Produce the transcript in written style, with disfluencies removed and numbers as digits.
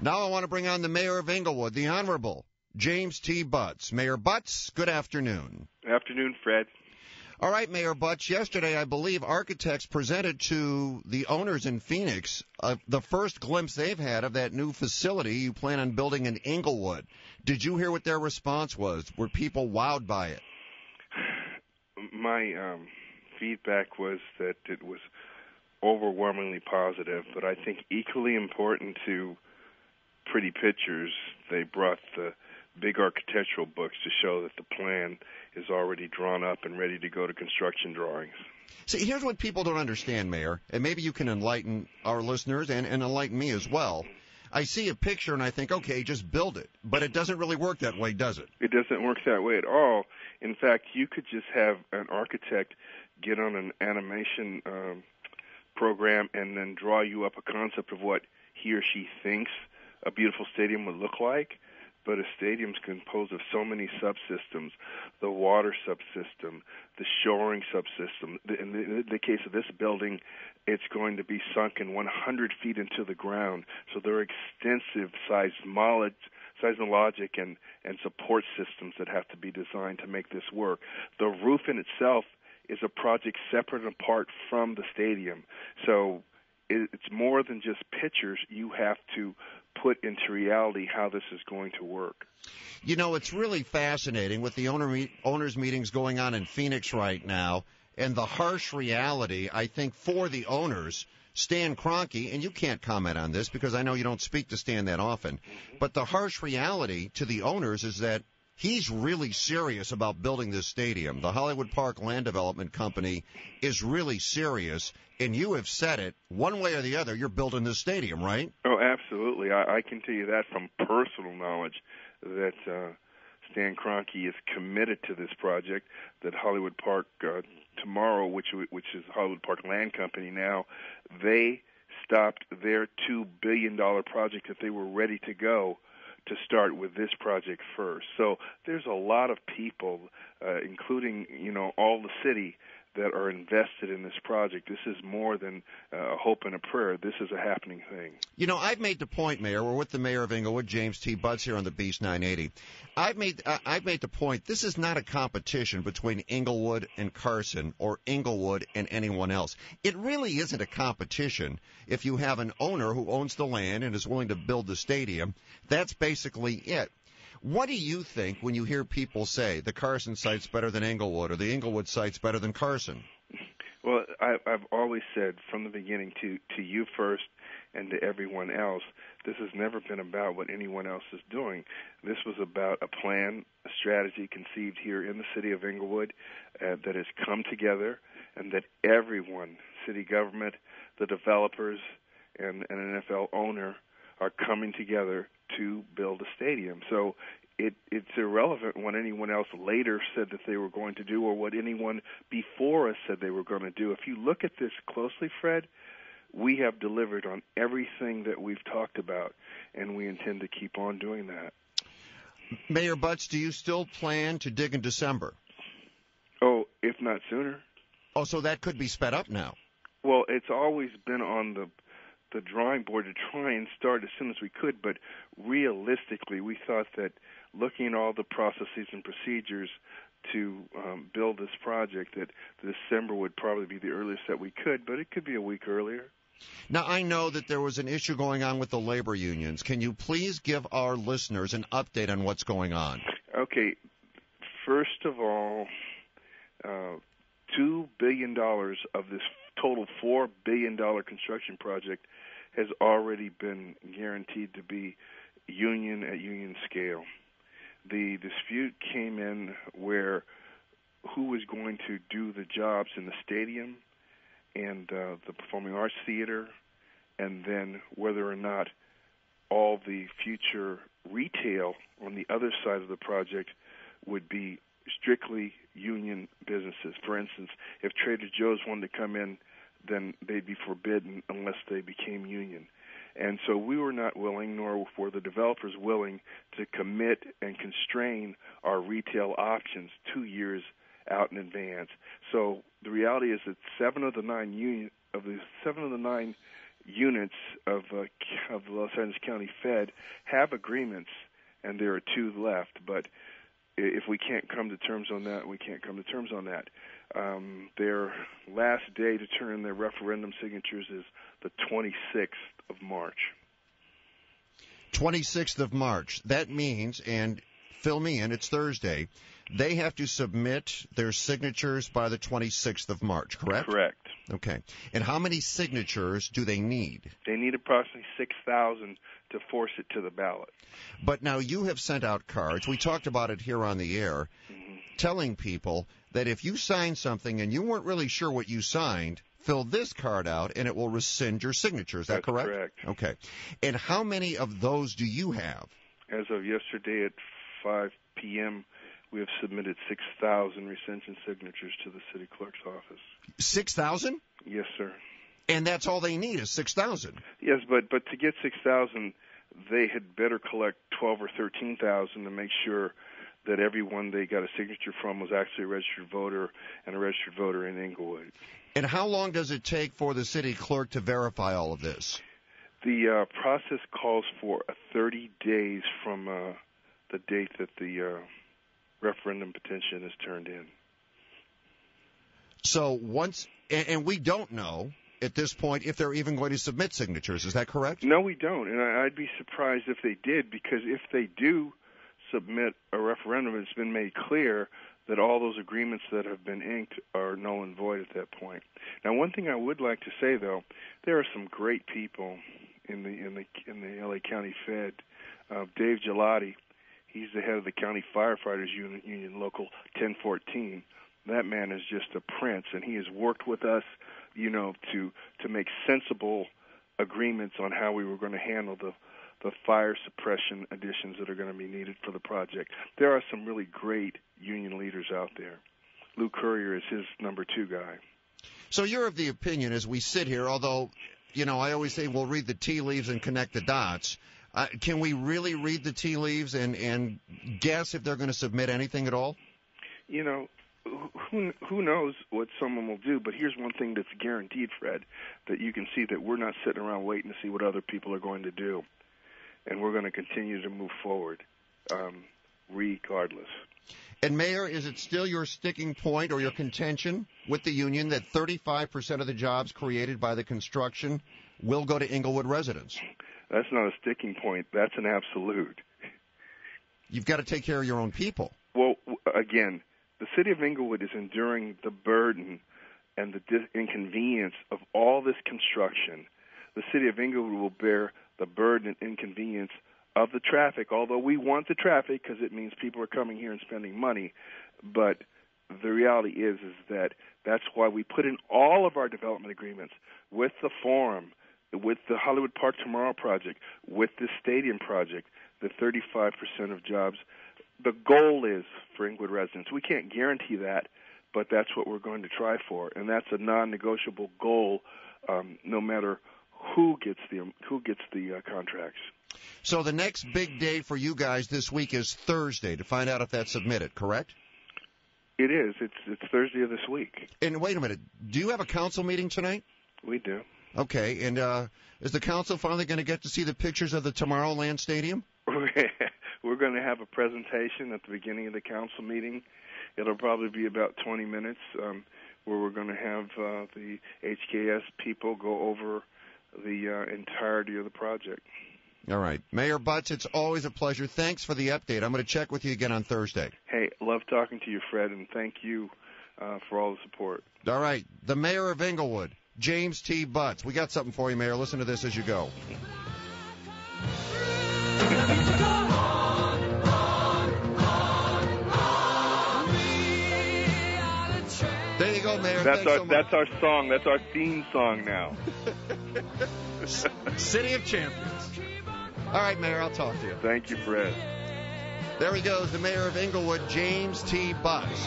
Now I want to bring on the mayor of Inglewood, the Honorable James T. Butts. Mayor Butts, good afternoon. Afternoon, Fred. All right, Mayor Butts, yesterday I believe architects presented to the owners in Phoenix the first glimpse they've had of that new facility you plan on building in Inglewood. Did you hear what their response was? Were people wowed by it? My feedback was that it was overwhelmingly positive, but I think equally important to pretty pictures, they brought the big architectural books to show that the plan is already drawn up and ready to go to construction drawings. See, here's what people don't understand, Mayor, and maybe you can enlighten our listeners and enlighten me as well. I see a picture and I think, okay, just build it. But it doesn't really work that way, does it? It doesn't work that way at all. In fact, you could just have an architect get on an animation program and then draw you up a concept of what he or she thinks a beautiful stadium would look like. But a stadium's composed of so many subsystems, the water subsystem, the shoring subsystem. In the case of this building, it's going to be sunken 100 feet into the ground. So there are extensive seismologic and support systems that have to be designed to make this work. The roof in itself is a project separate and apart from the stadium. So it's more than just pictures. You have to put into reality how this is going to work. You know, it's really fascinating with the owners' meetings going on in Phoenix right now, and the harsh reality, I think, for the owners, Stan Kroenke, and you can't comment on this because I know you don't speak to Stan that often, but the harsh reality to the owners is that he's really serious about building this stadium. The Hollywood Park Land Development Company is really serious, and you have said it, one way or the other, you're building this stadium, right? Oh, absolutely. I can tell you that from personal knowledge that Stan Kroenke is committed to this project, that Hollywood Park tomorrow, which is Hollywood Park Land Company now, they stopped their $2 billion project that they were ready to go to start with this project first. So there's a lot of people, including, all the city, that are invested in this project. This is more than a hope and a prayer. This is a happening thing. You know, I've made the point, Mayor. We're with the mayor of Inglewood, James T. Butts, here on the Beast 980. I've made the point. This is not a competition between Inglewood and Carson or Inglewood and anyone else. It really isn't a competition if you have an owner who owns the land and is willing to build the stadium. That's basically it. What do you think when you hear people say the Carson site's better than Inglewood or the Inglewood site's better than Carson? Well, I've always said from the beginning to you first and to everyone else, this has never been about what anyone else is doing. This was about a plan, a strategy conceived here in the city of Inglewood that has come together, and that everyone, city government, the developers, and an NFL owner are coming together to build a stadium. So it's irrelevant what anyone else later said that they were going to do or what anyone before us said they were going to do. If you look at this closely, Fred, we have delivered on everything that we've talked about, and we intend to keep on doing that. Mayor Butts, do you still plan to dig in December? Oh, if not sooner. Oh, so that could be sped up now. Well, it's always been on the drawing board to try and start as soon as we could, but realistically we thought that looking at all the processes and procedures to build this project, that December would probably be the earliest that we could, but it could be a week earlier. Now, I know that there was an issue going on with the labor unions. Can you please give our listeners an update on what's going on? Okay. First of all, $2 billion of this total $4 billion construction project has already been guaranteed to be union at union scale. The dispute came in where who was going to do the jobs in the stadium and the Performing Arts Theater, and then whether or not all the future retail on the other side of the project would be strictly union businesses. For instance, if Trader Joe's wanted to come in, then they'd be forbidden unless they became union. And so we were not willing, nor were the developers willing, to commit and constrain our retail options 2 years out in advance. So the reality is that seven of the nine units of the Los Angeles County Fed have agreements, and there are 2 left. But if we can't come to terms on that, we can't come to terms on that. Their last day to turn in their referendum signatures is the 26th of March. 26th of March. That means, and fill me in, it's Thursday, they have to submit their signatures by the 26th of March, correct? Correct. Okay. And how many signatures do they need? They need approximately 6,000 to force it to the ballot. But now you have sent out cards, we talked about it here on the air, telling people that if you sign something and you weren't really sure what you signed, fill this card out and it will rescind your signature. Is that correct? Correct. Okay. And how many of those do you have? As of yesterday at 5 p.m., we have submitted 6,000 rescission signatures to the city clerk's office. 6,000? Yes, sir. And that's all they need is 6,000? Yes, but to get 6,000, they had better collect 12 or 13,000 to make sure that everyone they got a signature from was actually a registered voter and a registered voter in Inglewood. And how long does it take for the city clerk to verify all of this? The process calls for 30 days from the date that the referendum petition is turned in. So once, and we don't know at this point if they're even going to submit signatures. Is that correct? No, we don't, and I'd be surprised if they did, because if they do submit a referendum, it's been made clear that all those agreements that have been inked are null and void at that point. Now, one thing I would like to say, though, there are some great people in the LA County Fed. Dave Gelati, he's the head of the County Firefighters Union, Local 1014. That man is just a prince, and he has worked with us, to make sensible agreements on how we were going to handle the fire suppression additions that are going to be needed for the project. There are some really great union leaders out there. Lou Courier is his number 2 guy. So you're of the opinion, as we sit here, although, I always say we'll read the tea leaves and connect the dots. Can we really read the tea leaves and guess if they're going to submit anything at all? Who knows what someone will do, but here's one thing that's guaranteed, Fred, that you can see that we're not sitting around waiting to see what other people are going to do. And we're going to continue to move forward, regardless. And, Mayor, is it still your sticking point or your contention with the union that 35% of the jobs created by the construction will go to Inglewood residents? That's not a sticking point. That's an absolute. You've got to take care of your own people. Well, again, the city of Inglewood is enduring the burden and the inconvenience of all this construction. The city of Inglewood will bear the burden and inconvenience of the traffic, although we want the traffic because it means people are coming here and spending money. But the reality is that that's why we put in all of our development agreements with the Forum, with the Hollywood Park Tomorrow project, with the stadium project, the 35% of jobs. The goal is for Inglewood residents. We can't guarantee that, but that's what we're going to try for, and that's a non-negotiable goal, no matter who gets the contracts. So the next big day for you guys this week is Thursday to find out if that's submitted, correct? It is. It's Thursday of this week. And wait a minute. Do you have a council meeting tonight? We do. Okay. And is the council finally going to get to see the pictures of the Tomorrowland Stadium? We're going to have a presentation at the beginning of the council meeting. It'll probably be about 20 minutes where we're going to have the HKS people go over the entirety of the project. All right. Mayor Butts, it's always a pleasure. Thanks for the update. I'm going to check with you again on Thursday. Hey, love talking to you, Fred, and thank you for all the support. All right. The mayor of Inglewood, James T. Butts. We got something for you, Mayor. Listen to this as you go. There you go, Mayor. That's our song. That's our theme song now. City of Champions. All right, Mayor, I'll talk to you. Thank you, Fred. There he goes, the mayor of Inglewood, James T. Butts.